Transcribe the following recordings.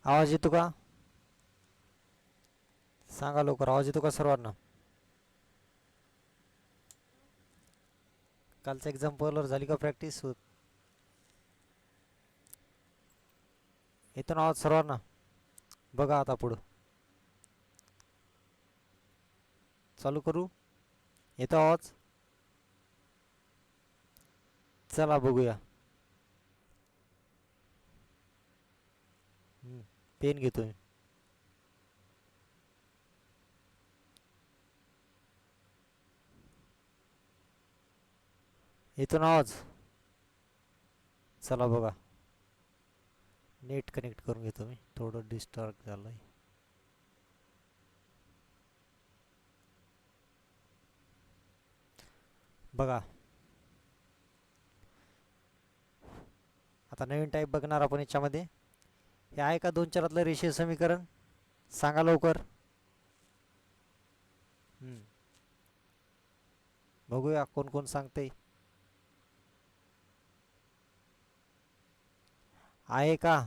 आवाज येतो का? सांगा लवकर, आवाज येतो का सर्वांना? कालच्या एक्झाम्पलवर झाली का प्रॅक्टिस होत? येतो ना आवाज सर्वांना? बघा आता पुढं चालू करू. येतो आवाज? चला बघूया. पेन घेतोय. येतो ना आवाज? चला बघा. नेट कनेक्ट करून घेतो मी, थोडं डिस्टर्ब झालंय. बघा आता नवीन टाईप बघणार आपण याच्यामध्ये. हे आहे का दोन चलातलं रेषीय समीकरण? सांगा लवकर. बघूया कोण कोण सांगते. आहे का?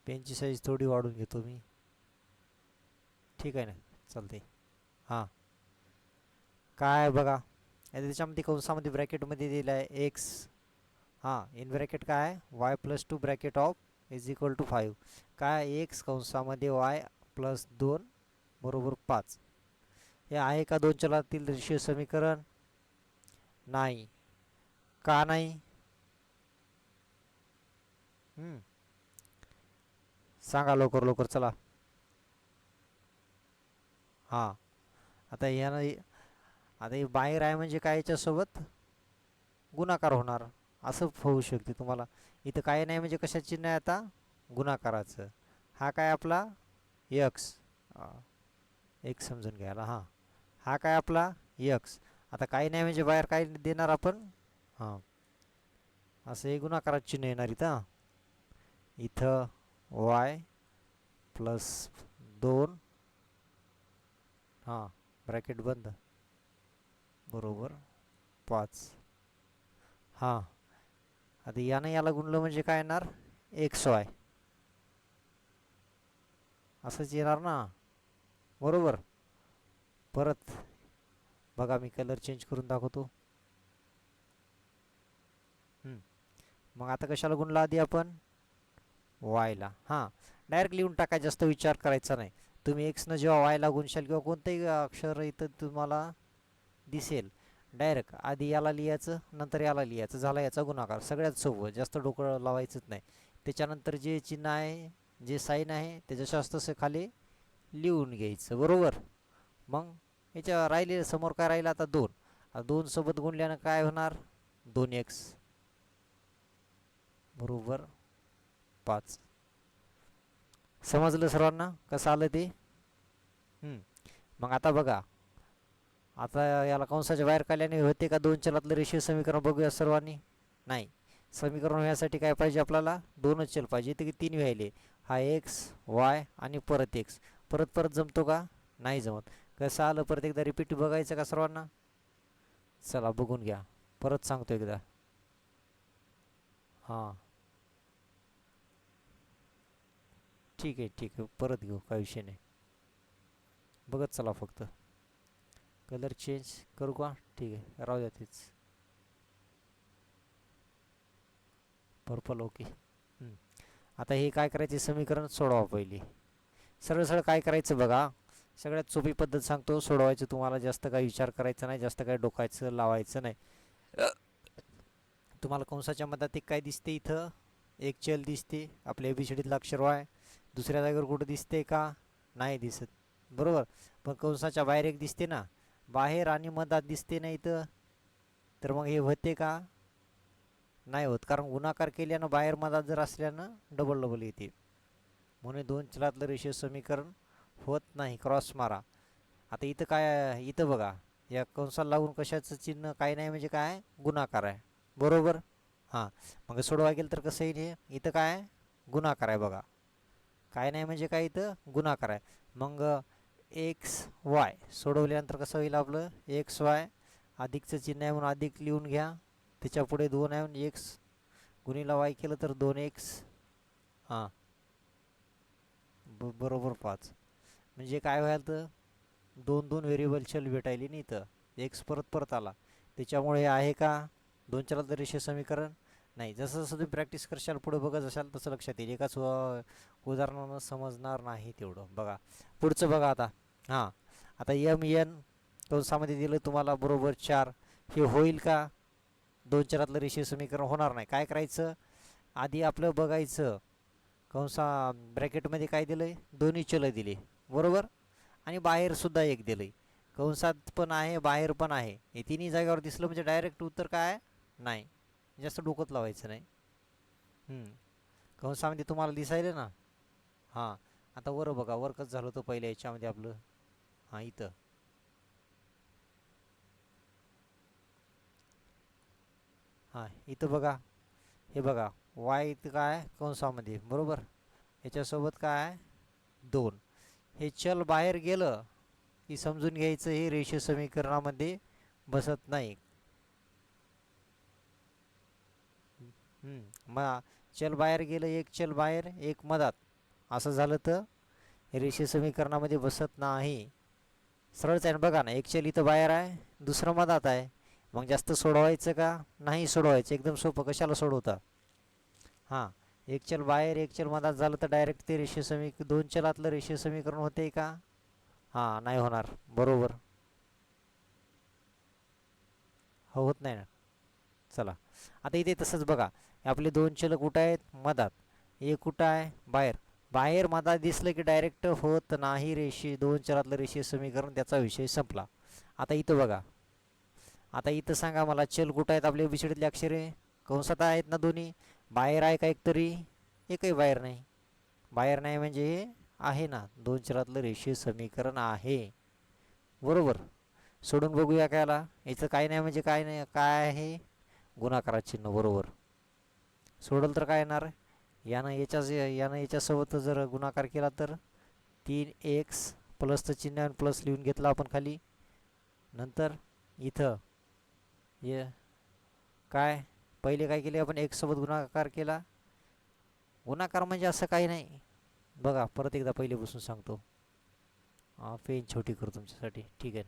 पेनची साईज थोडी वाढून घेतो मी. ठीक आहे ना, चालते. हां, काय बघा, त्याच्यामध्ये कंसामध्ये ब्रॅकेटमध्ये दिलं आहे एक्स. हां, इन ब्रॅकेट काय आहे, Y plus 2 bracket of is equal to 5. काय एक्स कंसामध्ये वाय प्लस 2 बरोबर 5. हे आहे का दोन चलातील रेषीय समीकरण? नाही. का नाही? सांगा लवकर लवकर, चला. हां, आता यानं आता हे बाहेर आहे म्हणजे काय, याच्यासोबत गुणाकार होणार असं होऊ शकते तुम्हाला. इथं काय नाही म्हणजे कशाचं चिन्ह आहे आता? गुणाकाराचं. हा काय आपला यक्स, एक समजून घ्यायला. हां, हा काय आपला यक्स. आता काही नाही म्हणजे बाहेर काय देणार आपण? हां, असं हे गुणाकाराचं चिन्ह येणार इथं. इथं वाय प्लस 2, हां, ब्रॅकेट बंद, बरोबर 5. हां, आता यानं याला गुणलं म्हणजे काय येणार? एक्स वाय असंच येणार ना, बरोबर. परत बघा, मी कलर चेंज करून दाखवतो. मग आता कशाला गुणला आधी आपण? वायला. हां, डायरेक्ट लिहून टाका, जास्त विचार करायचा नाही. तुम्ही एक्सनं जेव्हा वायला गुणशाल किंवा कोणतंही अक्षर इथं तुम्हाला दिसेल, डायरेक्ट आधी याला लिहायचं, नंतर याला लिहायचं, झाला याचा गुणाकार. सगळ्यात सोपं, जास्त डोकं लावायचंच नाही. त्याच्यानंतर जे चिन्ह आहे, जे साईन आहे, त्याच्या जास्त तसं खाली लिहून घ्यायचं, बरोबर. मग याच्या राहिले समोर काय राहिलं आता? 2. 2 सोबत गुणल्यानं काय होणार? 2x बरोबर 5. समजलं सर्वांना कसं आलं ते? मग आता बघा, आता याला कंसाच्या बाहेर काढल्याने होते का दोन चलातलं रेषीय समीकरण? बघूया सर्वांनी. नाही. समीकरण व्हायसाठी काय पाहिजे आपल्याला? दोनच चल पाहिजे. इथे की 3 व्हायले. हा एक्स, वाय आणि परत एक्स. परत परत जमतो का? नाही जमत. कसं आलं परत एकदा रिपीट बघायचं का सर्वांना? चला बघून घ्या, परत सांगतो एकदा. हां, ठीक आहे ठीक आहे, परत घेऊ, काही विषय नाही. बघत चला फक्त. कलर चेंज करू का? ठीक आहे, राहू द्या तेच. Purple, okay. आता हे काय करायचे? समीकरण सोडवा पहिले. सरळ सरळ काय करायचं बघा, सगळ्यात सोपी पद्धत सांगतो सोडवायचं. तुम्हाला जास्त काही विचार करायचा नाही, जास्त काही डोकायचं लावायचं नाही. तुम्हाला कंसाच्या मधात एक काय दिसते? इथं एक चल दिसते, आपल्या एबीसीडीतलं अक्षर वाय. दुसऱ्या जागेवर कुठं दिसते का? नाही दिसत, बरोबर. पण कंसाच्या बाहेर एक दिसते ना, बाहेर आणि मधात दिसते ना इथं. तर मग हे होते का? नाही होत, कारण गुणाकार केल्यानं बाहेर मधात जर असल्यानं डबल डबल येते. म्हणून दोन चलातलं रेषीय समीकरण होत नाही. क्रॉस मारा. आता इथं काय? इथं बघा, या कंसाला लागून कशाचं चिन्ह? काही नाही म्हणजे काय? गुणाकार आहे, बरोबर. हां, मग सोडवा गेलं तर कसं येईल? हे इथं काय? गुणाकार आहे बघा. काय नाही म्हणजे काय? इथं गुणाकार आहे. मग एक्स वाय सोडवल्यानंतर कसं होईल आपलं? एक्स वाय, अधिकचं चिन्ह आहे म्हणून अधिक लिहून घ्या. त्याच्या पुढे 2 आहे म्हणून एक्स गुणिला वाय केलं तर 2x, हां बरोबर 5. म्हणजे काय व्हायला तर दोन दोन व्हेरिएबल चल भेटायली नाही तर एक्स परत परत आला. त्याच्यामुळे हे आहे का दोन चलाचं रेषीय समीकरण? नाही. जसं जसं तुम्ही प्रॅक्टिस करशाल पुढे बघत असाल तसं लक्षात येईल. एकाच उदाहरणानं समजणार नाही तेवढं. बघा पुढचं बघा आता. हां आता एम एन कंसामध्ये दिलं तुम्हाला बरोबर 4. हे होईल का? दोन चलातलं रेषीय समीकरण होणार नाही. काय करायचं आधी आपलं बघायचं कंसा ब्रॅकेटमध्ये काय दिलं आहे, दोन्ही चलं दिले बरोबर, आणि बाहेरसुद्धा एक दिलं आहे. कंसात पण आहे बाहेर पण आहे. हे तिन्ही जागेवर दिसलं म्हणजे डायरेक्ट उत्तर काय नाही. जास्त डोकत लावायचं नाही. कंसामध्ये तुम्हाला दिसायलं ना. हां आता वर बघा वर कसं झालं होतं पहिल्या याच्यामध्ये आपलं. हां इथं हां इथं बघा. हे बघा वाय इथं काय कंसामध्ये बरोबर, याच्यासोबत काय 2. हे चल बाहेर गेलं की समजून घ्यायचं हे रेषीय समीकरणामध्ये बसत नाही. मग चल बाहेर गेलं, एक चल बाहेर एक मधात, असं झालं तर रेषीय समीकरणामध्ये बसत नाही. सरळच आहे ना. बघा ना एक चल इथं बाहेर आहे, दुसरं मधात आहे. मग जास्त सोडवायचं का नाही सोडवायचं, एकदम सोपं. कशाला सोडवता. हां एक चल बाहेर एक चल मधात झालं तर डायरेक्ट ते रेषीय दोन चलातलं रेषीय समीकरण होते का? हां नाही होणार बरोबर. हो होत नाही ना. चला आता इथे तसंच बघा. आपले दोन चल कुठं आहेत मधात, एक कुठं आहे बाहेर. बाहेर मधात दिसलं की डायरेक्ट होत नाही रेषीय दोन चलातलं रेषीय समीकरण, त्याचा विषय संपला. आता इथं बघा. आता इथं सांगा मला चल कुठं आहेत आपले बिछडीतले अक्षरे कंसात आहेत ना दोन्ही. बाहेर आहे का एकतरी? एकही बाहेर नाही. बाहेर नाही म्हणजे हे आहे ना दोन चलातलं रेषीय समीकरण आहे बरोबर. सोडून बघूया कायला. याचं काय नाही म्हणजे काय नाही, काय आहे गुणाकाराचं चिन्ह बरोबर. सोडलं तर काय येणार, यानं याच्यासोबत जर गुणाकार केला तर 3x प्लसचं चिन्ह आणि प्लस लिहून घेतलं आपण खाली. नंतर इथं ये काय पहिले काय केले आपण x सोबत गुणाकार केला. गुणाकार म्हणजे असं काही नाही. बघा परत एकदा पहिलेपासून सांगतो. पेन छोटी करू तुमच्यासाठी, ठीक आहे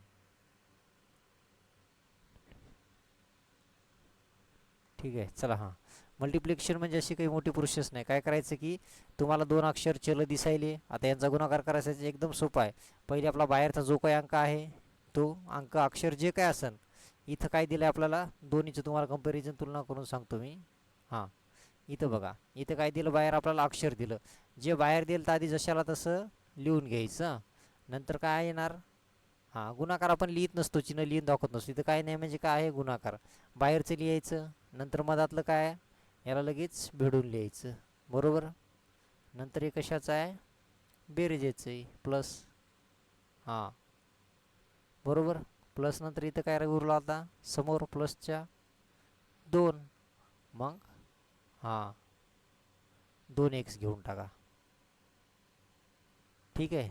ठीक आहे. चला हां मल्टिप्लिकेशन म्हणजे अशी काही मोठी प्रोसेस नाही. काय करायचं की तुम्हाला दोन अक्षर चल दिसायले, आता यांचा गुणाकार करायचा एकदम सोपा आहे. पहिले आपला बाहेरचा जो काही अंक आहे तो अंक अक्षर जे काय असेल, इथं काय दिलं आहे आपल्याला दोन्हीचं तुम्हाला कंपॅरिझन तुलना करून सांगतो मी. हां इथं बघा इथं काय दिलं बाहेर आपल्याला अक्षर दिलं. जे बाहेर दिलं तर आधी जशाला तसं लिहून घ्यायचं. नंतर काय येणार, हां गुणाकार आपण लिहित नसतो, चिन्ह लिहिून दाखवत नसतो. इथं काय नाही म्हणजे काय आहे गुणाकार. बाहेरचं लिहायचं, नंतर मधातलं काय याला लगेच भिडून लिहायचं बरोबर. नंतर हे कशाचं आहे बेरजेचं आहे प्लस. हां बरोबर. प्लस नंतर इथं काय उरलं आता समोर प्लसच्या 2. मग हां 2x घेऊन टाका, ठीक आहे.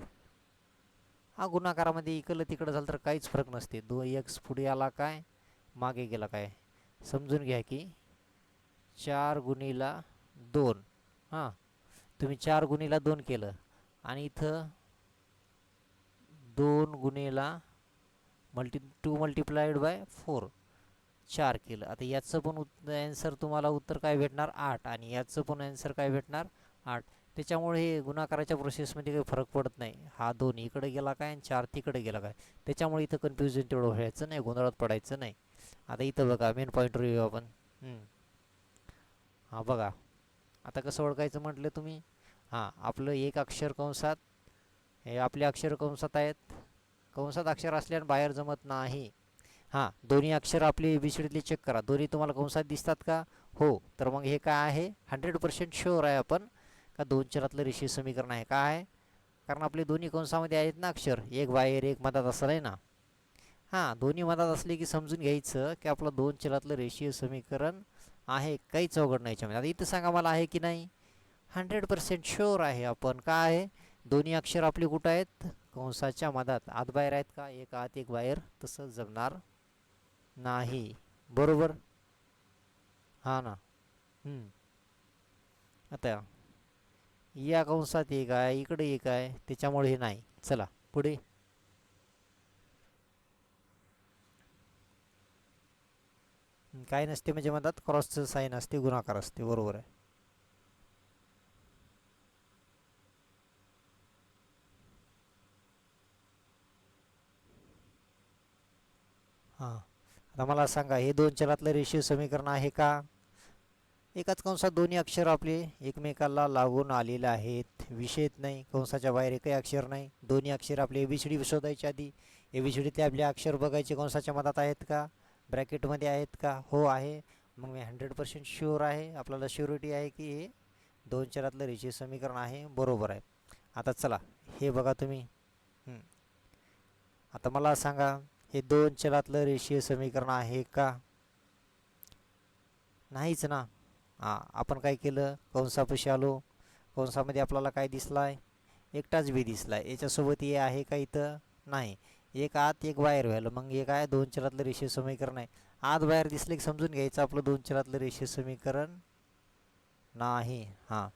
हा गुणाकारामध्ये इकडलं तिकडं झालं तर काहीच फरक नसते. 2x पुढे आला काय मागे गेला काय. समजून घ्या की 4 गुणिला 2. हां तुम्ही 4 गुणिला 2 केलं आणि इथं 2 गुणिला 2 मल्टिप्लाइड बाय 4 4 केलं. आता याचं पण ॲन्सर तुम्हाला उत्तर काय भेटणार 8, आणि याचं पण ॲन्सर काय भेटणार 8. त्याच्यामुळे हे गुणाकाराच्या प्रोसेसमध्ये काही फरक पडत नाही. हा 2 इकडे गेला काय आणि 4 तिकडे गेला काय. त्याच्यामुळे इथं कन्फ्युजन तेवढं व्हायचं नाही, गोंधळात पडायचं नाही. आता इथं बघा मेन पॉईंटवर येऊ आपण. हां बघा आता कसं ओळखायचं म्हटलं तुम्ही. हां आपलं एक अक्षर कंसात, हे आपले अक्षर कंसात आहेत. कंसात अक्षर असल्याने बाहेर जमत नाही. हां दोन्ही अक्षर आपली एबीसीडीतली चेक करा, दोन्ही तुम्हाला कंसात दिसतात का? हो. तर मग हे काय आहे 100% शुअर आहे आपण का दोन चलातलं रेषीय समीकरण आहे. काय आहे कारण आपले दोन्ही कंसामध्ये आहेत ना अक्षर, एक बाहेर एक मधात असं आहे ना. हां दोन्ही मधात असले की समजून घ्यायचं की आपलं दोन चलातलं रेषीय समीकरण आहे. काहीच अवघड नाही याच्यामध्ये. आता इथं सांगा मला आहे की नाही. 100% शुअर आहे आपण. काय आहे दोन्ही अक्षर आपले कुठं आहेत कंसाच्या मधात, आत बाहेर आहेत का, एक आत एक बाहेर, तसं जमणार नाही बरोबर. हां ना हम्म. आता या कंसात एक आहे, इकडे एक आहे, त्याच्यामुळे हे नाही. चला पुढे. काय नसते म्हणजे म्हणतात क्रॉसचं साईन असते, गुणाकार असते. बरोबर आहे. हां. आता मला सांगा, हे दोन चलातलं रेषीय समीकरण आहे का? एकाच कंसात दोन्ही अक्षर आपले एकमेकाला लागून आलेले आहेत. विषयच नाही, कंसाच्या बाहेर एकही अक्षर नाही. दोन्ही अक्षर आपले ABCD शोधायच्या आधी ABCD आपले अक्षर बघायचे कंसाच्या मधात आहेत का, ब्रॅकेटमध्ये आहेत का. हो आहे. मग मी 100% शुअर आहे, आपल्याला श्युरिटी आहे की हे दोन चलातलं रेषीय समीकरण आहे. बरोबर आहे. आता चला हे बघा तुम्ही. आता मला सांगा, हे दोन चलातलं रेषीय समीकरण आहे का? नाहीच ना. हां, आपण काय केलं, कंसापाशी आलो. कंसामध्ये आपल्याला काय दिसलाय? एकटाच बी दिसलाय. याच्यासोबत हे आहे का इथं? नाही. एक आत एक बाहेर व्हायला, मग हे काय दोन चलातलं रेषीय समीकरण आहे. आत बाहेर दिसले की समजून घ्यायचं आपलं दोन चलातलं रेषीय समीकरण नाही. हां.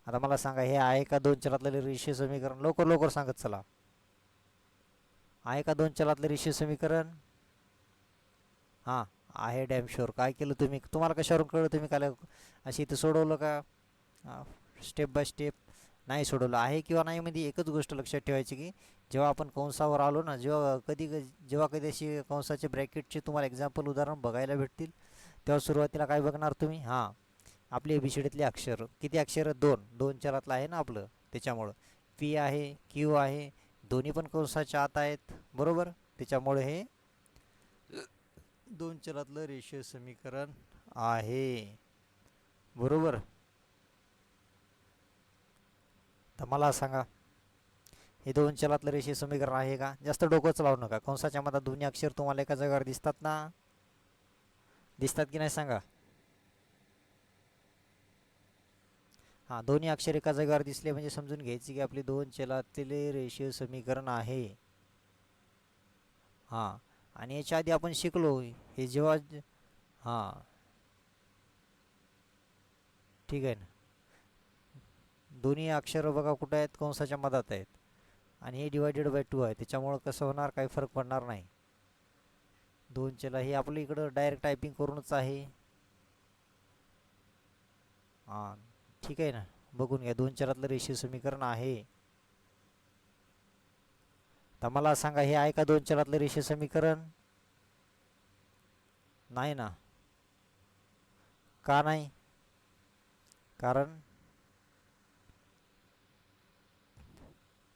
आता मला सांगा, हे आहे का दोन चलातलं रेषीय समीकरण? लवकर लवकर सांगत चला. आहे का दोन चलातलं रेषीय समीकरण? हां, आहे डॅम शुअर. काय केलं तुम्ही? तुम्हाला कशावरून कळलं? तुम्ही काय अशी इथं सोडवलं का? स्टेप बाय स्टेप नाही सोडवलं. आहे किंवा नाही मध्ये एकच गोष्ट लक्षात ठेवायची की जेव्हा आपण कंसावर आलो ना, जेव्हा कधी अशी कंसाचे ब्रॅकेटचे तुम्हाला एक्झाम्पल उदाहरण बघायला भेटतील, तेव्हा सुरुवातीला काय बघणार तुम्ही? हां, आपले ABCDतले अक्षर. किती अक्षर? दोन. दोन चलातलं आहे ना आपलं, त्याच्यामुळं P आहे, Q आहे, दोन्ही पण कंसाच्या आत आहेत. बरोबर. त्याच्यामुळे हे दोन चलातलं रेषीय समीकरण आहे. बरोबर. तर मला सांगा, हे दोन चलातलं रेषीय समीकरण आहे का? जास्त डोकंच लावू नका. कंसाच्या मधात दोन्ही अक्षर तुम्हाला एका जागेवर दिसतात ना? दिसतात की नाही सांगा. हां, दोन्ही अक्षर एका जागेवर दिसले म्हणजे समजून घ्यायचे की आपले दोन चलातले रेषीय समीकरण आहे. हां, आणि याच्या आधी आपण शिकलो हे जेव्हा हां, ठीक आहे ना. दोन्ही अक्षर बघा कुठं आहेत? कंसाच्या मधात आहेत. आणि हे डिवायडेड बाय 2 आहे, त्याच्यामुळं कसं होणार? काही फरक पडणार नाही. दोन चला हे आपलं इकडं डायरेक्ट टायपिंग करूनच आहे. हां, ठीक आहे ना. बघून घ्या, दोन चलातलं रेषीय समीकरण आहे. तर मला सांगा, हे आहे का दोन चलातलं रेषीय समीकरण? नाही ना. का नाही? कारण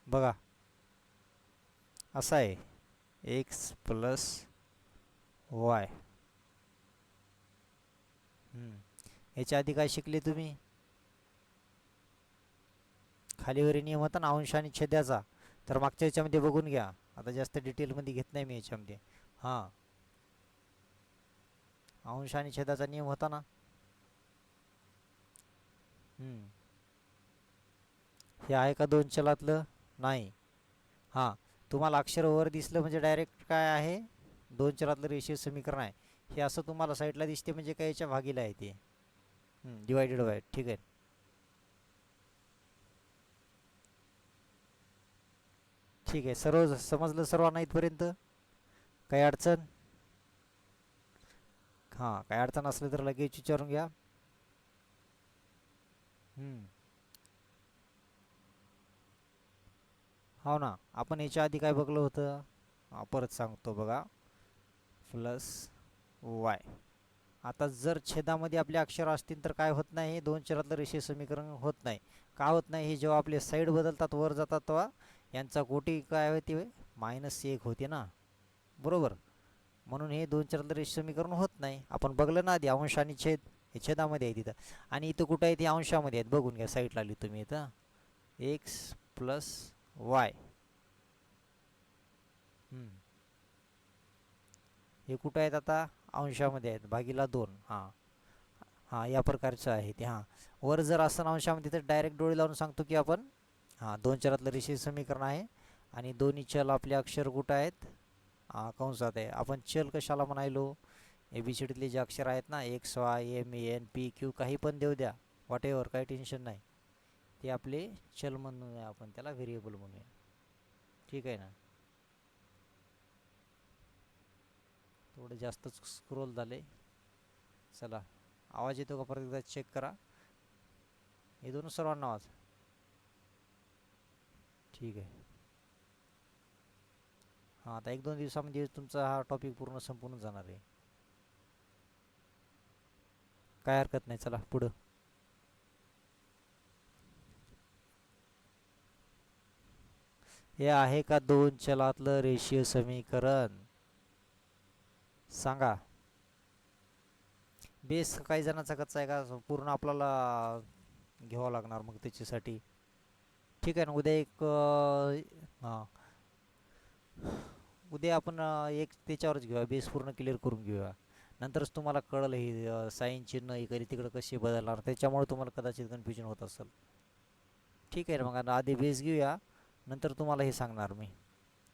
बघा असं आहे, एक्स प्लस वाय. याच्या आधी काय शिकले तुम्ही? खालीवरी नियम होता ना अंश आणि छेदाचा. तर मागच्या याच्यामध्ये बघून घ्या. आता जास्त डिटेलमध्ये घेत नाही मी याच्यामध्ये. हां, अंश आणि छेदाचा नियम होता ना. हे आहे का दोन चलातलं? नाही. हां, तुम्हाला अक्षर वर दिसलं म्हणजे डायरेक्ट काय आहे? दोन चलातलं रेषीय समीकरण आहे. हे असं तुम्हाला साईडला दिसते म्हणजे काय याच्या भागीला आहे ते, डिवायडेड बाय. ठीक आहे. ठीक आहे, सर्व समजलं सर्वांना इथपर्यंत? काही अडचण? हां, काही अडचण असलं तर लगेच विचारून घ्या. हो ना. आपण याच्या आधी काय बघलं होतं? परत सांगतो बघा. Plus y. आता जर छेदामध्ये आपले अक्षर असतील तर काय होत नाही? हे दोन चलातलं रेषीय समीकरण होत नाही. का होत नाही? हे जेव्हा आपले साईड बदलतात, वर जातात, तेव्हा यांचा कोटी काय होते? -1 होते ना. बरोबर. म्हणून हे दोन चलातलं रेषीय समीकरण होत नाही. आपण बघलं ना आधी, अंश आणि छेद हे छेदामध्ये आहे तिथं. आणि इथं कुठं आहे? ते अंशामध्ये आहेत. बघून घ्या, साईडला लिहितो तुम्ही इथं एक्स प्लस वाय. हे कुठं आहेत? आता अंशामध्ये आहेत, भागीला 2. हां हां, या प्रकारचं आहे ते. हां, वर जर असं अंशामध्ये तर डायरेक्ट डोळे लावून सांगतो की आपण दोन चलातलं रेषीय समीकरण आहे. आणि दोन्ही चल आपले अक्षर कुठं आहेत? कंसात आहे. आपण चल कशाला म्हणायलो? ए बी सी डीतले जे अक्षर आहेत ना, X Y M N P Q काही पण देऊ द्या, वॉट एव्हर, काही टेन्शन नाही. ते आपले चल म्हणूया, आपण त्याला व्हेरिएबल म्हणूया. ठीक आहे ना. थोडं जास्तच स्क्रोल झाले. चला, आवाज येतो का परत एकदा चेक करा. येतो ना सर्वांना आवाज? ठीक आहे. हां, आता 1-2 दिवसामध्ये तुमचा हा टॉपिक पूर्ण संपून जाणार आहे. काय हरकत नाही. चला पुढं. हे आहे का 2 चलातलं रेषीय समीकरण? सांगा. बेस काही जणांचा कच्चा आहे का, पूर्ण आपल्याला घ्यावं लागणार मग त्याच्यासाठी? ठीक आहे ना. उद्या एक हां, उद्या आपण एक त्याच्यावरच घेऊया, बेस पूर्ण क्लिअर करून घेऊया. नंतरच तुम्हाला कळलं हे साईन चिन्ह इकडे तिकडे कसे बदलणार, त्याच्यामुळे तुम्हाला कदाचित कन्फ्युजन होत असेल. ठीक आहे ना. मग आता आधी बेस घेऊया, नंतर तुम्हाला हे सांगणार मी.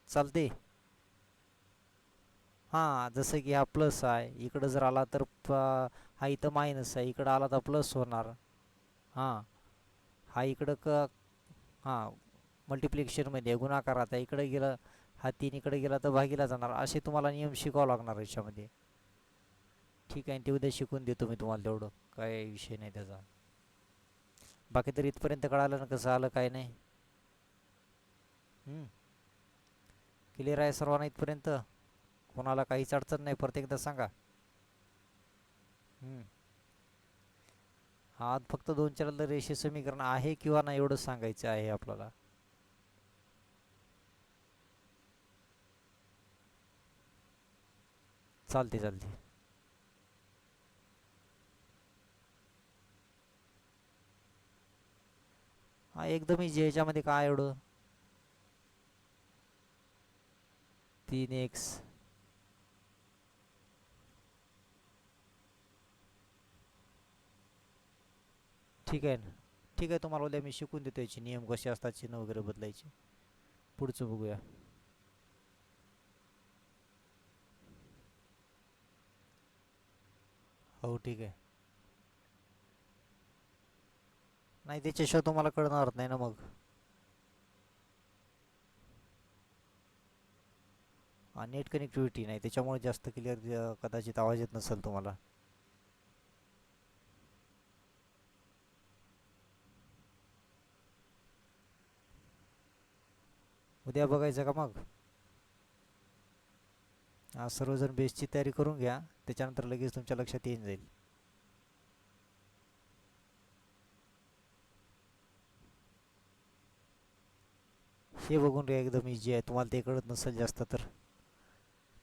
चालते. हां, जसं की हा प्लस आहे, इकडं जर आला तर हा इथं मायनस आहे, इकडं आला तर प्लस होणार. हां, हा इकडं हां, मल्टिप्लिकेशनमध्ये गुणाकारात आहे, इकडे गेलं हा 3 इकडे गेला तर भागीला जाणार. असे तुम्हाला नियम शिकावं लागणार याच्यामध्ये. ठीक आहे. ते उद्या शिकून देतो मी तुम्हाला, तेवढं काय विषय नाही त्याचा. बाकी तर इथपर्यंत कळालं ना कसं आलं काय नाही? क्लिअर आहे सर्वांना इथपर्यंत? कोणाला काहीच अडचण नाही? परत एकदा सांगा. हा फक्त 2 चलातलं रेषीय समीकरण आहे किंवा नाही एवढंच सांगायचं आहे आपल्याला. चालते चालते. हा एकदम इझी. ह्याच्यामध्ये काय एवढं? 3x ठीक आहे ना. ठीक आहे, तुम्हाला उद्या मी शिकून देतो याचे नियम कसे असतात, चिन्ह वगैरे बदलायचे. पुढचं बघूया. हो ठीक आहे. नाही, त्याच्याशिवाय तुम्हाला कळणार नाही ना मग. नेट कनेक्टिव्हिटी नाही, त्याच्यामुळे जास्त क्लिअर कदाचित आवाज येत नसेल तुम्हाला. उद्या बघायचं का मग? सर्वजण बेसची तयारी करून घ्या, त्याच्यानंतर लगेच तुमच्या लक्षात येऊन जाईल. हे बघून रे, एकदम इझी आहे. तुम्हाला ते कळत नसेल जास्त तर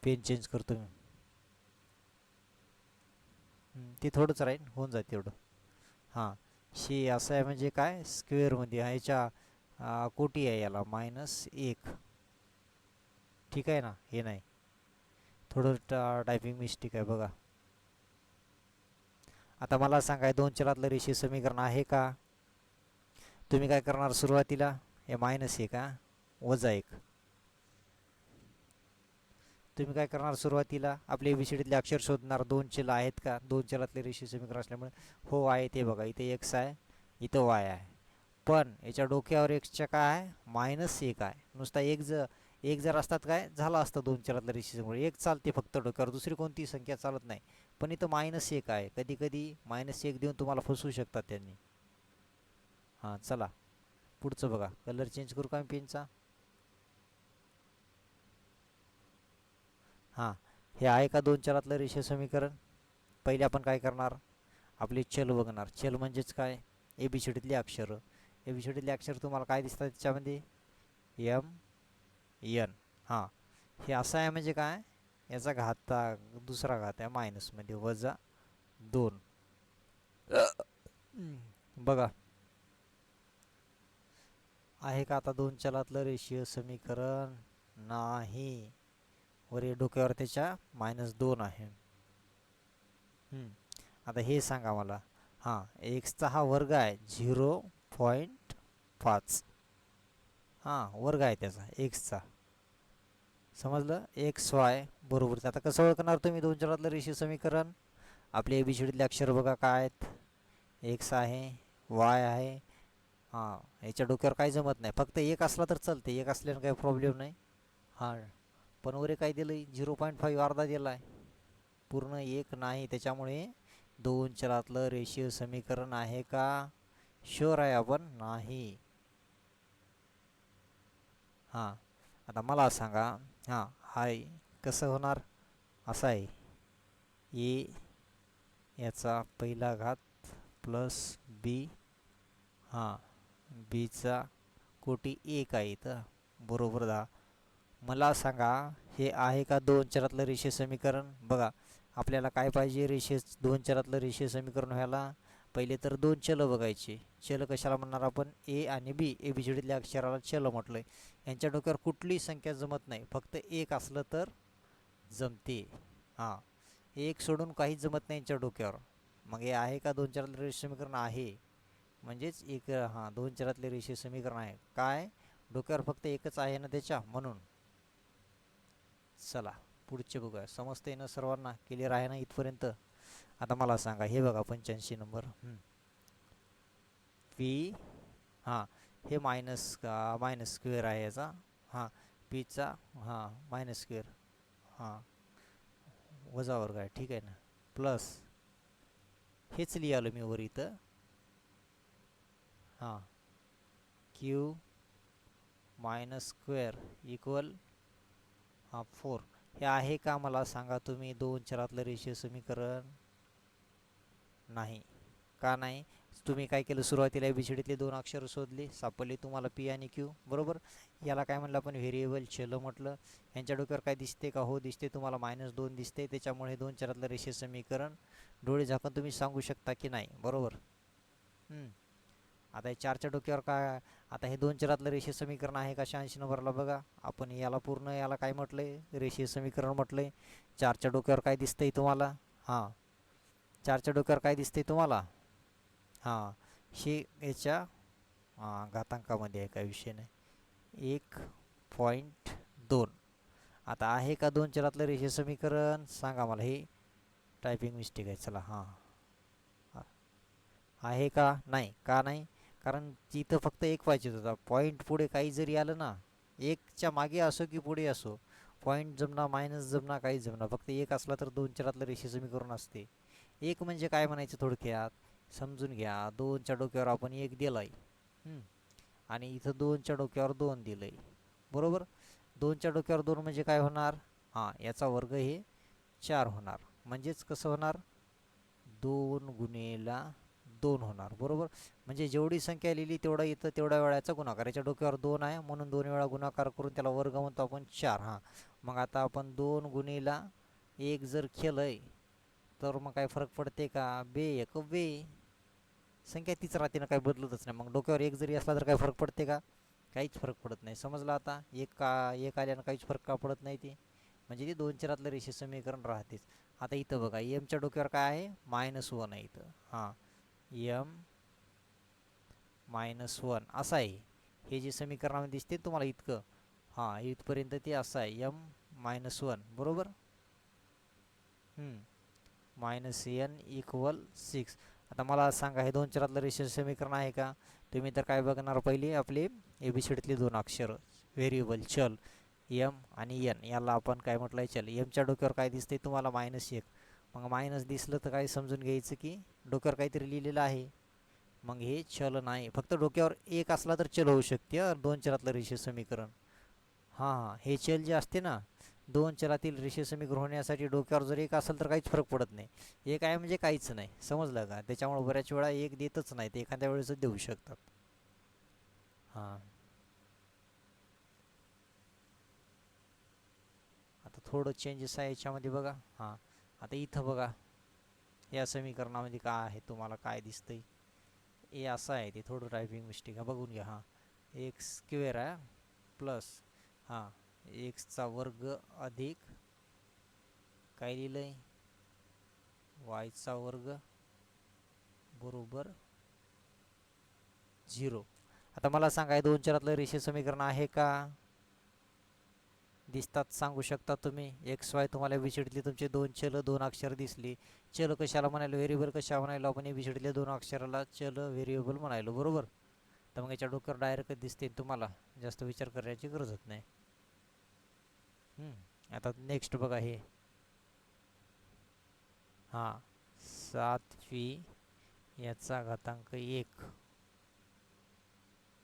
पेन चेंज करतो मी. ते थोडंच राहील, होऊन जाते तेवढं. हां, हे असं आहे म्हणजे काय, स्क्वेअरमध्ये ह्याच्या कोटी आहे याला -1. ठीक आहे ना. हे नाही, थोडं टायपिंग मिस्टेक आहे बघा. आता मला सांगाय 2 चलातलं रेषीय समीकरण आहे का? तुम्ही काय करणार सुरुवातीला? हे -1 -1 तुम्ही काय करणार सुरुवातीला? आपले ABCDतले अक्षर शोधणार. 2 चल आहेत का? 2 चलातले रेषीय समीकरण असल्यामुळे हो आहे. ते बघा, इथे x आहे, इथं y आहे. पण याच्या डोक्यावर एक्सच्या काय आहे? -1 आहे. नुसता एक जर असतात काय झालं असतं 2 चलातल्या रेषीय समीकरण. एक चालते फक्त डोक्यावर, दुसरी कोणती संख्या चालत नाही. पण इथं -1 आहे. कधी कधी -1 देऊन तुम्हाला फसवू शकतात त्यांनी. हां, चला पुढचं बघा. कलर चेंज करू का मी पेनचा? हां, हे आहे का 2 चलातलं रेषीय समीकरण? पहिले आपण काय करणार? आपले चल बघणार. चल म्हणजेच काय? ABCDतले अक्षर. ABCDतले अक्षर तुम्हाला काय दिसतात त्याच्यामध्ये? M N. हां, हे असं आहे म्हणजे काय? याचा दुसरा घात आहे मायनसमध्ये, -2. बघा, आहे का आता 2 चलातलं रेषीय समीकरण? नाही. वर डोक्यावर त्याच्या -2 आहे. आता हे सांगा मला. हां, एक्सचा हा वर्ग आहे 0.5. हां, वर्ग आहे त्याचा एक्सचा. समजलं? एक्स वाय बरोबर. आता कसं ओळखणार तुम्ही दोन चलातलं रेषीय समीकरण? आपले एबीसीडीतले अक्षर बघा काय आहेत. एक्स आहे, वाय आहे. हां, याच्या डोक्यावर काही जमत नाही, फक्त एक असला तर चालते, एक असल्यानं काही प्रॉब्लेम नाही. हां, पण वरे काय दिलं आहे 0.5 अर्धा दिला आहे, पूर्ण एक नाही. त्याच्यामुळे दोन चलातलं रेषीय समीकरण आहे का? शुअर आहे आपण नाही. हां, आता मला सांगा. हां, हाय कसं होणार? असं आहे, ए याचा पहिला घात प्लस बी, हां बीचा कोटी एक आहे इथं बरोबर. मला सांगा हे आहे का दोन चरातलं रेषीय समीकरण? बघा, आपल्याला काय पाहिजे रेषीय दोन चरातलं रेषीय समीकरण व्हायला? पहिले तर दोन चलं बघायचे. चलं कशाला म्हणणार आपण? ए आणि बी, ए बी सी अक्षराला चलं म्हटलंय. यांच्या डोक्यावर कुठलीही संख्या जमत नाही, फक्त एक असलं तर जमते. हां, एक सोडून काहीच जमत नाही यांच्या डोक्यावर. मग हे आहे का दोन चरातलं रेषीय समीकरण? आहे, म्हणजेच एक. हां, दोन चरातले रेषीय समीकरण आहे. काय डोक्यावर फक्त एकच आहे ना त्याच्या, म्हणून. चला पुढचे बघूया. समजते ना सर्वांना? क्लिअर आहे ना इथपर्यंत? आता मला सांगा, हे बघा 85 नंबर पी. हां, हे मायनस स्क्वेअर आहे याचा. हां, पीचा मायनस स्क्वेअर, हां वजा वर्ग आहे, ठीक आहे ना. प्लस हेच लिहिलं मी वर इथं. हां, क्यू मायनस स्क्वेअर इक्वल 4. हे आहे का मला सांगा तुम्ही दोन चरातलं रेषीय समीकरण? नाही. का नाही? तुम्ही काय केलं, सुरुवातीला एबीसीडीतले दोन अक्षर शोधले, सापडले तुम्हाला पी आणि क्यू बरोबर. याला काय म्हणलं आपण? व्हेरिएबल चल म्हटलं. यांच्या डोक्यावर काय दिसते का? हो दिसते, तुम्हाला -2 दिसते. त्याच्यामुळे दोन चरातलं रेषीय समीकरण डोळे झाकून तुम्ही सांगू शकता की नाही, बरोबर. आता हे चारच्या डोक्यावर काय? आता हे दोन चरातलं रेषीय समीकरण आहे का? 86 नंबरला बघा, आपण याला पूर्ण याला काय म्हटलंय? रेषीय समीकरण म्हटलंय. चारच्या डोक्यावर काय दिसतंय तुम्हाला? हां, चारच्या डोक्यावर काय दिसतंय तुम्हाला? हां, हे याच्या घातांकामध्ये आहे, काय विषय नाही. 1.2. आता आहे का दोन चरातलं रेषीय समीकरण? सांगा मला. हे टायपिंग मिस्टेक आहे. चला, हां आहे का? नाही. का नाही? कारण तिथं फक्त एक पाहिजे होता. पॉईंट पुढे काही जरी आलं ना, एकच्या मागे असो की पुढे असो, पॉईंट जमना, मायनस जमना, काही जमना, फक्त एक असला तर दोन चरातलं रेषीय समीकरण असते. एक म्हणजे काय म्हणायचं थोडक्यात समजून घ्या. दोनच्या डोक्यावर आपण एक दिलाय, आणि इथं दोनच्या डोक्यावर दोन दिलंय, बरोबर. दोनच्या डोक्यावर दोन म्हणजे काय होणार? हां, याचा वर्ग हे 4 होणार. म्हणजेच कसं होणार? 2 गुणिले 2 होणार, बरोबर. म्हणजे जेवढी संख्या लिहिली तेवढा इथं तेवढ्या वेळाचा गुणाकार. याच्या डोक्यावर 2 आहे म्हणून 2 वेळा गुणाकार करून त्याला वर्ग म्हणतो आपण 4. हां, मग आता आपण 2 गुणिले 1 जर केलंय तर मग काय फरक पडते का? बे एक बे, संख्या तीच राहते ना, काही बदलतच नाही. मग डोक्यावर एक जरी असला तर काय फरक पडते का? काहीच फरक पडत नाही. समजलं आता? एक आल्यानं काहीच फरक का पडत नाही ते, म्हणजे ते दोन चरातलं रेषीय समीकरण राहतेच. आता इथं बघा, एमच्या डोक्यावर काय आहे? -1 आहे इथं. हां, एम -1 असं आहे. हे जे समीकरणामध्ये दिसते तुम्हाला इतकं, हां इथपर्यंत ते असं आहे, m-1 बरोबर. -n = 6. आता मला सांगा, हे दोन चरातलं रेषीय समीकरण आहे का? तुम्ही तर काय बघणार, पहिले आपले एबीसीडीतले दोन अक्षर, व्हेरिएबल चल एम आणि एन, याला आपण काय म्हटलंय? चल. एमच्या डोक्यावर काय दिसते तुम्हाला? -1. मग मायनस दिसलं तर काय समजून घ्यायचं की डोक्यावर काहीतरी लिहिलेलं आहे. मग हे चल नाही, फक्त डोक्यावर एक असला तर चल होऊ शकते दोन चरातलं रेषीय समीकरण. हां, हे चल जे असते ना, दोन चलातील रेषीय समीकरण होण्यासाठी डोक्यावर जर एक असेल तर काहीच फरक पडत नाही. एक आहे म्हणजे काहीच नाही, समजलं का? त्याच्यामुळे बऱ्याच वेळा एक देतच नाही, ते एखाद्या वेळेसच देऊ शकतात. हां, आता थोडं चेंजेस आहे याच्यामध्ये बघा. हां, आता इथं बघा, या समीकरणामध्ये काय आहे तुम्हाला काय दिसतंय? ए असं आहे, ते थोडं टायपिंग मिस्टेक आहे, बघून घ्या. हां, एक्स स्क्वेअर आहे प्लस, हां एक्सचा वर्ग अधिक काय लिहिलंय? वायचा वर्ग बरोबर 0. आता मला सांगा, दोन चरातलं रेषीय समीकरण आहे का? दिसतात सांगू शकता तुम्ही. एक्स वाय तुम्हाला एबीसीडीतले तुमचे दोन चल दोन अक्षर दिसली. चल कशाला म्हणायलो, व्हेरिएबल कशा म्हणायलो आपण, एबीसीडीतल्या दोन अक्षराला चल व्हेरिएबल म्हणायलो, बरोबर. तर मग याच्या डोक्यावर डायरेक्ट दिसते तुम्हाला, जास्त विचार करायची गरजच नाही. आता नेक्स्ट बघा हे, हां 7 याचा घातांक 1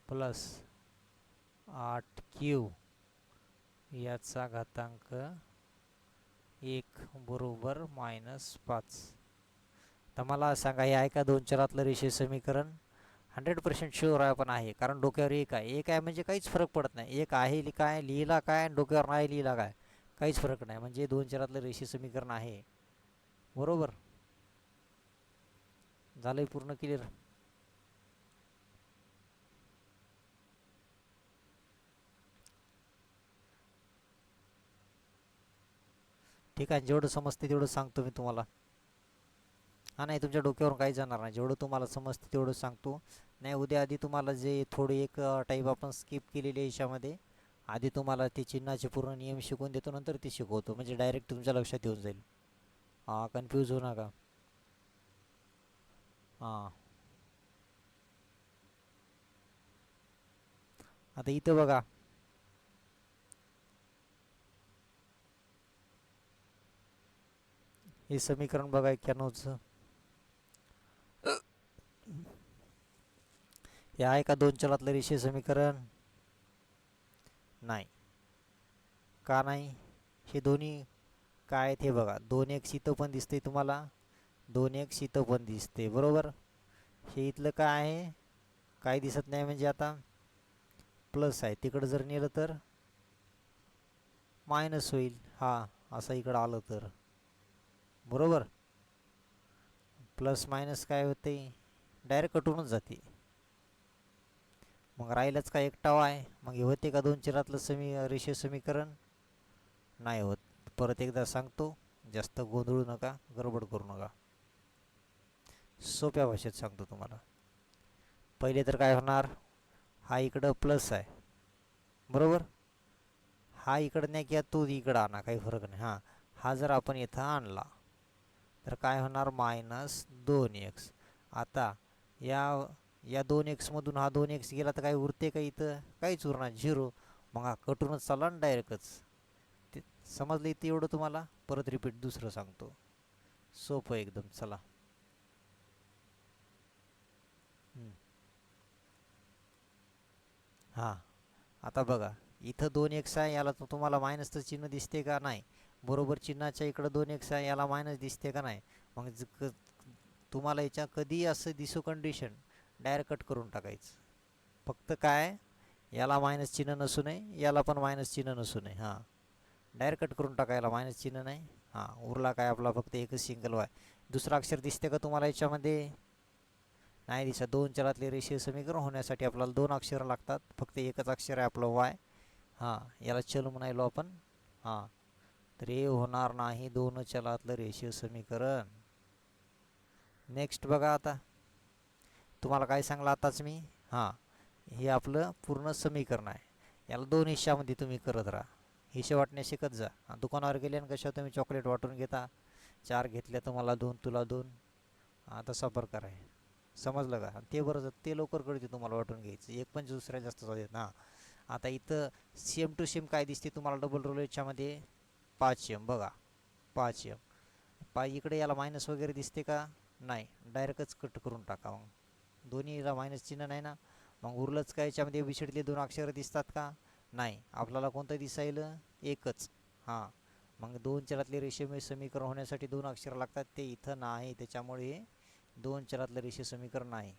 प्लस 8 याचा घातांक 1 बरोबर -5. तर मला सांगा, हे आहे का दोन चलातलं रेषीय समीकरण? 100% शुअर आहे पण आहे, कारण डोक्यावर एक आहे. एक आहे म्हणजे काहीच फरक पडत नाही. एक आहे काय लिहिला काय, डोक्यावर नाही लिहिला काय, काहीच फरक नाही. म्हणजे दोन चलातलं रेषीय समीकरण आहे, बरोबर. झालंय पूर्ण क्लिअर. ठीक आहे, जेवढं समजते तेवढं सांगतो मी तुम्हाला. हा नाही, तुमच्या डोक्यावर काही जाणार नाही. जेवढं तुम्हाला समजते तेवढं सांगतो. नाही, उद्या आधी तुम्हाला जे थोडी एक टाईप आपण स्किप केलेली आहे याच्यामध्ये, आधी तुम्हाला ते चिन्हाचे पूर्ण नियम शिकवून देतो, नंतर ते शिकवतो, म्हणजे डायरेक्ट तुमच्या लक्षात येऊन जाईल. हां, कन्फ्यूज होऊ नका. हां, आता इथं बघा, हे समीकरण बघा 91चं. हे आहे का दोन चलातलं रेषीय समीकरण? नाही. का नाही? हे दोन्ही काय आहेत हे बघा. 2x इथं पण दिसते तुम्हाला, 2x इथं पण दिसते, बरोबर. हे इथलं काय आहे, काय दिसत नाही, म्हणजे आता प्लस आहे. तिकडं जर नेलं तर मायनस होईल. हा असं इकडं आलं तर, बरोबर. प्लस मायनस काय होते, डायरेक्ट कटूनच जाते. मग राहिलंच का एकटाव आहे. मग हे होते का दोन चलातलं रेषीय समीकरण? नाही होत. परत एकदा सांगतो, जास्त गोंधळू नका, गडबड करू नका. सोप्या भाषेत सांगतो तुम्हाला. पहिले तर काय होणार, हा इकडं प्लस आहे, बरोबर. हा इकडं नाही किंवा तो इकडं आणा, काही फरक नाही. हां, हा जर आपण इथं आणला तर काय होणार, -2x. आता या या 2x मधून हा 2x गेला तर काय उरते का इथं? काहीच उरणार, 0. मग हा कटूनच चालला ना डायरेक्टच. ते समजलं इथं एवढं तुम्हाला. परत रिपीट दुसरं सांगतो, सोपं एकदम. चला. हां, आता बघा, इथं 2x आहे, याला तुम्हाला मायनसचं चिन्ह दिसते का? नाही. बरोबर चिन्हाच्या इकडं 2x आहे, याला मायनस दिसते का? नाही. मग तुम्हाला याच्या कधी असं दिसू कंडिशन, डायरेक्ट कट करून टाकायचं. फक्त काय, याला मायनस चिन्ह नसू नये, याला पण मायनस चिन्ह नसू नये. हां, डायरेक्ट कट करून टाकायला, मायनस चिन्ह नाही. हां, उरला काय आपला फक्त एकच सिंगल वाय. दुसरं अक्षर दिसते का तुम्हाला याच्यामध्ये? नाही दिसत. दोन चलातले रेषीय समीकरण होण्यासाठी आपल्याला दोन अक्षर लागतात, फक्त एकच अक्षर आहे आपलं वाय. हां, याला चल म्हणायलो आपण. हां, तर हे होणार नाही दोन चलातलं रेषीय समीकरण. नेक्स्ट बघा, आता तुम्हाला काय सांगलं आताच मी. हां, हे आपलं पूर्ण समीकरण आहे. याला दोन हिश्श्यामध्ये तुम्ही करत राहा. हिशे वाटणे शिकत जा. दुकानावर गेले आणि कशा तुम्ही चॉकलेट वाटून घेता, 4 घेतल्या तुम्हाला 2, तुला 2. हा, तसा प्रकार आहे. समजलं का? ते बरं, ते लवकर कळते तुम्हाला वाटून घ्यायचं. एक पण दुसऱ्या जास्त जाऊ ना. आता इथं सेम टू सेम काय दिसते तुम्हाला डबल रोल याच्यामध्ये? 5m बघा, 5m. इकडे याला मायनस वगैरे दिसते का? नाही. डायरेक्टच कट करून टाका. मग दोन्हीला मायनस चिन्ह नाही ना. मग उरलंच काय याच्यामध्ये? विषडले दोन अक्षर दिसतात का? नाही. आपल्याला कोणतं दिसायलं? एकच. हां, मग दोन चलातले रेषीय समीकरण होण्यासाठी दोन अक्षर लागतात, ते इथं नाही. त्याच्यामुळे हे दोन चलातलं रेषीय समीकरण नाही.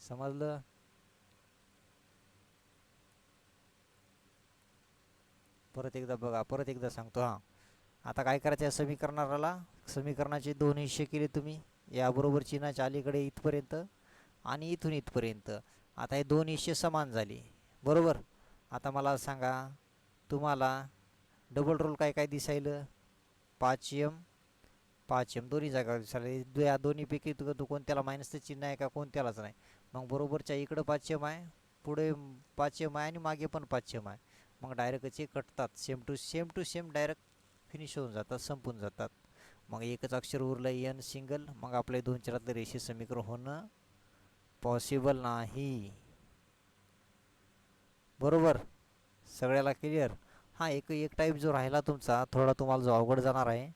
समजलं? परत एकदा बघा, परत एकदा सांगतो. हां, आता काय करायचं, या समीकरणाचे दोन हिस्से केले तुम्ही. याबरोबर चिन्हाच्या अलीकडे इथपर्यंत आणि इथून इथपर्यंत. आता हे दोन हिस्से समान झाले, बरोबर. आता मला सांगा, तुम्हाला डबल रोल काय काय दिसायलं? 5m, 5m दोन्ही जागा दिसायला. या दोन्हीपैकी तू कोणत्याला मायनसचं चिन्ह आहे का? कोणत्यालाच नाही. मग बरोबरच्या इकडं 5m आहे, पुढे 5 आहे आणि मागे पण 5 आहे. मग डायरेक्टचे कटतात, same to same direct finish होऊन जातात, संपून जातात. मग एकच अक्षर उरलं एन सिंगल, मग आपले दोन चरातलं रेषीय समीकरण होणं पॉसिबल नाही. बरोबर, सगळ्याला क्लिअर. हां, एक एक टाईप जो राहिला तुमचा थोडा, तुम्हाला जो अवघड जाणार आहे,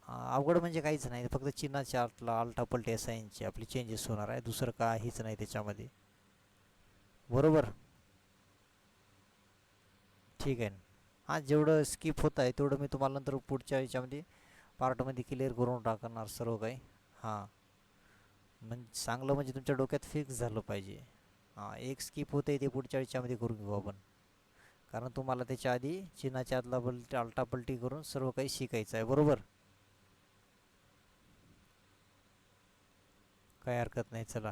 अवघड म्हणजे काहीच नाही, फक्त चिन्हाच्या आतला आलटापलटी साईनचे आपली चेंजेस होणार आहे, दुसरं काहीच नाही त्याच्यामध्ये. बरोबर, ठीक आहे ना. हां, जेवढं स्किप होत आहे तेवढं मी तुम्हाला नंतर पुढच्या याच्यामध्ये पार्टमध्ये क्लिअर करून टाकणार सर्व काही. हां, म्हणजे चांगलं म्हणजे तुमच्या डोक्यात फिक्स झालं पाहिजे. हां, एक स्किप होतं आहे ते पुढच्या याच्यामध्ये करून घेऊ आपण, कारण तुम्हाला त्याच्या आधी चिन्हाच्या आतला आलटापलटी करून सर्व काही शिकायचं आहे. बरोबर, काही हरकत नाही. चला,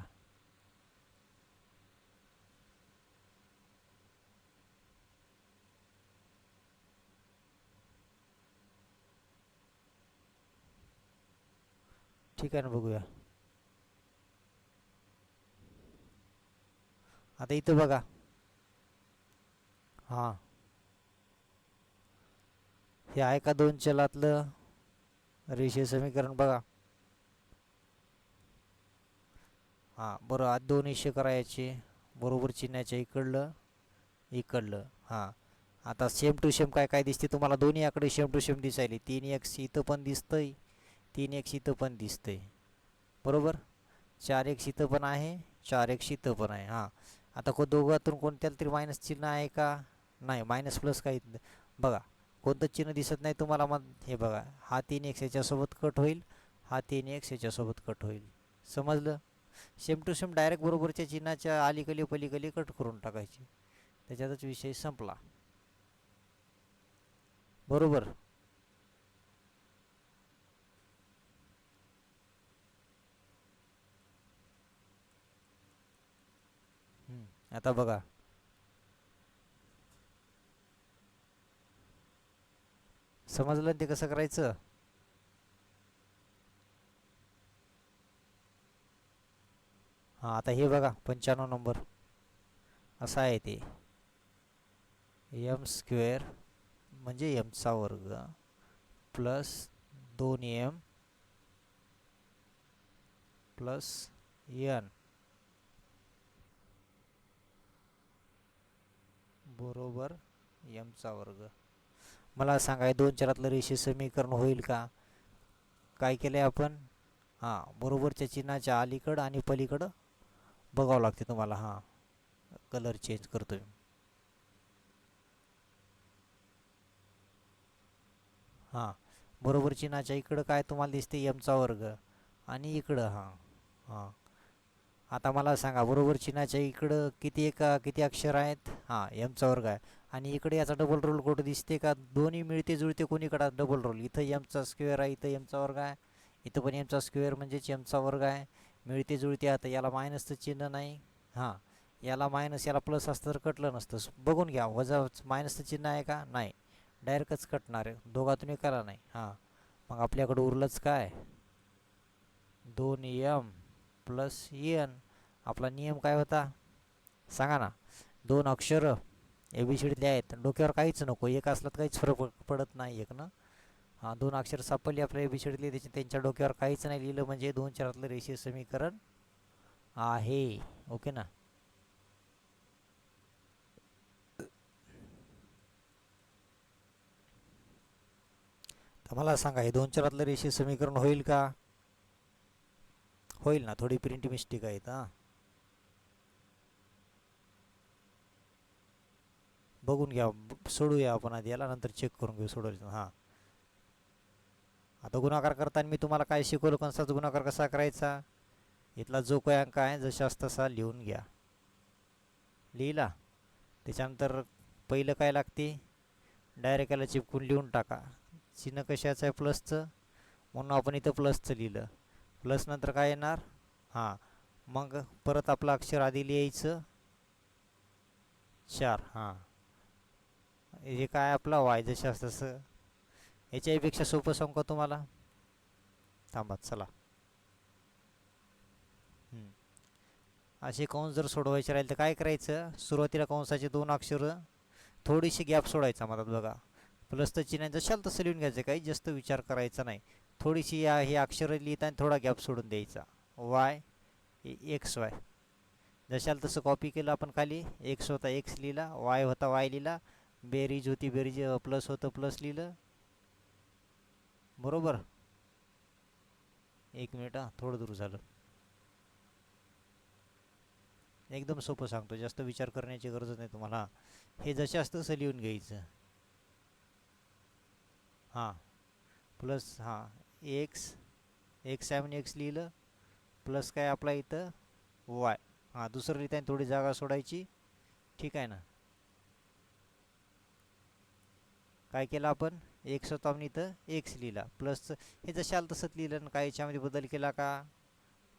ठीक आहे ना, बघूया. आता इथं बघा. हां, हे आहे का दोन चलातलं रेषीय समीकरण बघा. हां, बरं, आज दोन हिशे करायचे, बरोबर चिन्हाच्या इकडलं इकडलं. हां, आता सेम टू सेम काय काय दिसते तुम्हाला, दोन्ही आकडे सेम टू सेम दिसायले. 3x इथं पण दिसतंय, 3x इथं पण दिसतंय. बरोबर, 4x इथं पण आहे, 4x इथं पण आहे. हां, आता दोघातून कोणत्याला तरी मायनस चिन्ह आहे का? नाही, मायनस प्लस काही बघा, कोणतं चिन्ह दिसत नाही तुम्हाला. मग हे बघा, हा 3x याच्यासोबत कट होईल, हा 3x याच्यासोबत कट होईल. समजलं? सेम टू सेम डायरेक्ट बरोबरच्या चिन्हाच्या अलीकली पलीकली कट करून टाकायची, त्याच्यातच विषय संपला. बरोबर, आता बघा. समजलं ते कसं करायचं? हां, आता हे बघा 95 नंबर असा आहे ते, एम स्क्वेअर म्हणजे एमचा वर्ग प्लस 2m प्लस एन बरोबर एमचा वर्ग. मला सांगा, दोन चरातलं रेषीय समीकरण होईल का? काय केलं आहे आपण? हां, बरोबरच्या चिन्हाच्या अलीकडं आणि पलीकडं बघावं लागते तुम्हाला. हां, कलर चेंज करतोय. हां, बरोबर चिन्हाच्या इकडं काय तुम्हाला दिसते, एमचा वर्ग, आणि इकडं हां. हां, आता मला सांगा, बरोबर चिन्हाच्या इकडं किती अक्षर आहेत? हां, एमचा वर्ग आहे, आणि इकडे याचा डबल रोल कुठं दिसते का? दोन्ही मिळते जुळते कोणीकडे डबल रोल, इथं एमचा स्क्वेअर आहे, इथं एमचा वर्ग आहे, इथं पण एमचा स्क्वेअर म्हणजेच एमचा वर्ग आहे. मिळते जुळते. आता याला मायनसचं चिन्ह नाही. हां, याला मायनस, याला प्लस असतं तर कटलं नसतं. बघून घ्या, वजा मायनसचं चिन्ह आहे का? नाही, डायरेक्टच कटणार आहे, दोघातून एकाला नाही. हां, मग आपल्याकडं उरलंच काय? 2m plus N. आपला नियम काय होता सांगा ना? दोन अक्षर एबीसीडीतले आहेत, डोक्यावर काहीच नको, एक असलं तर काहीच फरक पडत नाही, एक ना. हां, दोन अक्षर सापडली आपल्या एबीसीडीतले, त्यांच्या डोक्यावर काहीच नाही लिहिलं म्हणजे दोन चरातलं रेषीय समीकरण आहे. ओके ना? तर मला सांगा, हे दोन चरातलं रेषीय समीकरण होईल का? होईल ना? थोडी प्रिंट मिस्टेक आहेत. हां, बघून घ्या, सोडूया आपण आधी याला, नंतर चेक करून घेऊ सोडवलं. हां, आता गुणाकार करताना मी तुम्हाला काय शिकवलं, कंसाचा गुणाकार कसा करायचा. इथला जो काही अंक आहे जशास तसा लिहून घ्या. लिहिला, त्याच्यानंतर पहिलं काय लागते, डायरेक्ट याला चिपकून लिहून टाका. चिन्ह कशाचं आहे? प्लसचं, म्हणून आपण इथं प्लसचं लिहिलं. प्लस नंतर काय येणार? हां, मग परत आपलं अक्षर आधी लिहायचं 4. हां, हे काय आपला वाय जशास तसं. याच्यापेक्षा सोपं सांगू का तुम्हाला? थांबा, चला. असे कंस जर सोडवायचे राहील तर काय करायचं, सुरुवातीला कंसाचे 2 अक्षर थोडीशी गॅप सोडायचा मधात बघा, प्लसचं चिन्ह जशाल तसं लिहून घ्यायचं, काही जास्त विचार करायचा नाही. थोडीशी हे अक्षरं लिहिताना थोडा गॅप सोडून द्यायचा. वाय एक्स वाय जशाल तसं कॉपी केलं आपण खाली. एक्स होता एक्स लिहिला, वाय होता वाय लिहिला, बेरीज होती बेरीज, प्लस होतं प्लस लिहिलं. बरोबर. एक मिनिट थोडं दूर झालं. एकदम सोपं सांगतो, जास्त विचार करण्याची गरज नाही तुम्हाला. हे जसे असतं तसं लिहून घ्यायचं. हां प्लस एक्स एक्स आहे म्हणजे एक्स लिहिलं, प्लस काय आपला इथं वाय. दुसरं लिहिताना थोडी जागा सोडायची. ठीक आहे ना. काय केलं आपण, एक्स होता म्हणून इथं एक्स लिहिला, प्लस हे जसं आलं तसंच लिहिलं ना. काय याच्यामध्ये बदल केला का,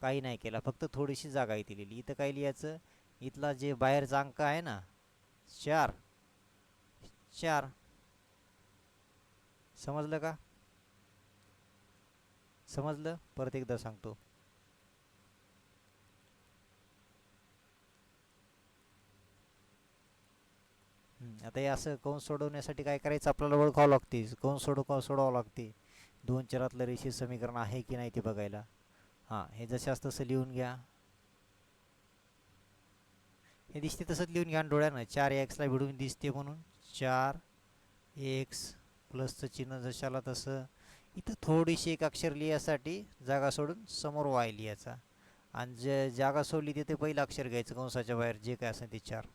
काही नाही केला, फक्त थोडीशी जागा इथे लिहिली. इथं काय लिहायचं, इथला जे बाहेरचा अंक आहे ना 4 4. समजलं का, समजलं. परत एकदा सांगतो. आता हे असं कंस सोडवण्यासाठी काय करायचं, आपल्याला ओळखावं लागते कंस सोडवावं लागते. 2 चरातलं रेषीय समीकरण आहे की नाही ते बघायला. हे जसे असतं तसं लिहून घ्या. हे दिसते तसंच लिहून घ्या डोळ्यानं. 4x भिडून दिसते म्हणून 4x प्लसचं चिन्ह जशाला तसं. इथं थोडीशी एक अक्षर लिहायसाठी जागा सोडून समोर वाय लिहायचा, आणि जे जागा सोडली तिथे पहिलं अक्षर घ्यायचं कंसाच्या बाहेर, जे काय असेल ते 4.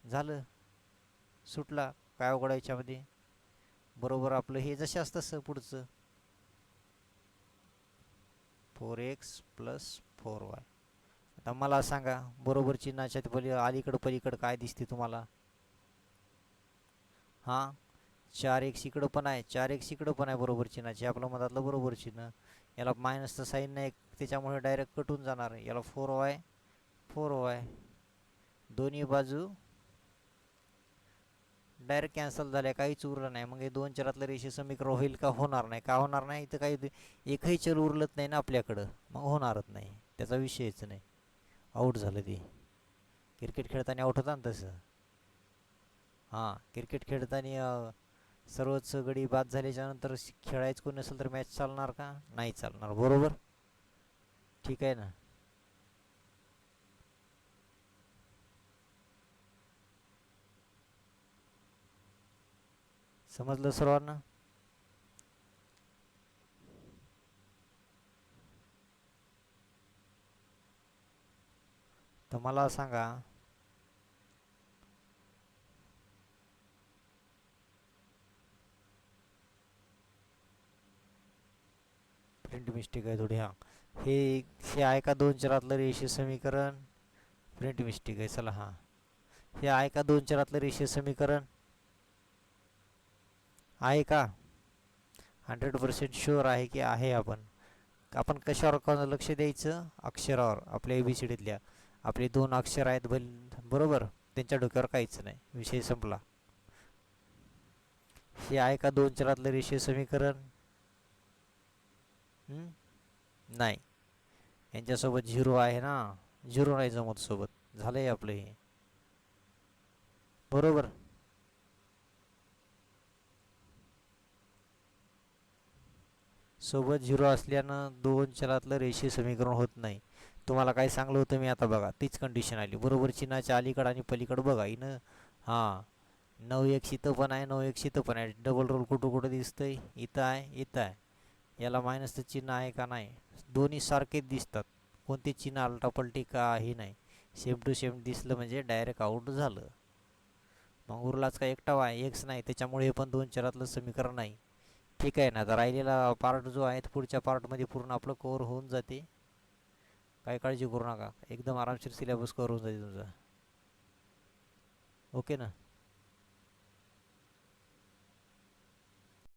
झालं, सुटला. काय अवघड याच्यामध्ये. बरोबर आपलं हे जसे असतं तसं पुढचं 4x प्लस 4y. आता मला सांगा, बरोबर चिन्हाच्या अलीकडं पलीकडं काय दिसते तुम्हाला. 4x इकडं पण आहे, 4x इकडं पण आहे बरोबर चिन्हाचे, आपलं मधातलं बरोबर चिन्ह. याला मायनसचं साईन नाही त्याच्यामुळे डायरेक्ट कटून जाणार. याला 4y 4y, दोन्ही बाजू डायरेक्ट कॅन्सल झाल्या, काहीच उरलं नाही. मग हे 2 चरातलं रेषीय समीकरण होईल का, होणार नाही. का होणार नाही, इथं काही एकही चल उरलत नाही ना आपल्याकडं, मग होणारच नाही. त्याचा विषयच नाही. आऊट झालं ते. क्रिकेट खेळताना आऊट होता ना तसं. क्रिकेट खेळताना सर्वच गडी बाद झाल्याच्यानंतर खेळायचं कोणी नसेल तर मॅच चालणार का, नाही चालणार. बरोबर. ठीक आहे ना. समजलं सर्वांना. तर मला सांगा, प्रिंट मिस्टेक आहे थोडी. हे आहे का 2 चरातलं रेषीय समीकरण. प्रिंट मिस्टेक आहे. चला हे आहे का 2 चरातलं रेषीय समीकरण, आहे का. 100% शुअर आहे की आहे. आपण कशावर लक्ष द्यायचं, अक्षरावर. आपल्या ABCDतल्या आपले 2 अक्षर आहेत बरोबर, त्यांच्या डोक्यावर काहीच नाही, विषय संपला. हे आहे का 2 चरातलं रेषीय समीकरण. नाही. यांच्यासोबत 0 आहे ना, 0 नाही जमत सोबत. झालंय आपलं हे. बरोबर. सोबत 0 असल्यानं 2 चलातलं रेषीय समीकरण होत नाही. तुम्हाला काय सांगलं होतं मी, आता बघा तीच कंडिशन आली. बरोबर चिन्हाच्या अलीकडं आणि पलीकडं बघा इनं 9x इथं पण आहे, 9x इथं पण आहे. डबल रोल कुठं कुठं दिसतंय, इथं आहे इथं आहे. याला मायनसचं चिन्ह आहे का नाही, दोन्ही सारखेच दिसतात. कोणते चिन्ह आलटापलटी काही नाही, सेम टू सेम दिसलं म्हणजे डायरेक्ट आऊट झालं. मग उरलाच का एकटा वाय, एक्स नाही, त्याच्यामुळे हे पण 2 चरातलं समीकरण नाही. ठीक आहे ना. आता राहिलेला पार्ट जो आहे पुढच्या पार्टमध्ये पूर्ण आपलं कव्हर होऊन जाते. काही काळजी करू नका, एकदम आरामशीर सिलेबस कव्हर होऊन जाते तुमचा. ओके ना.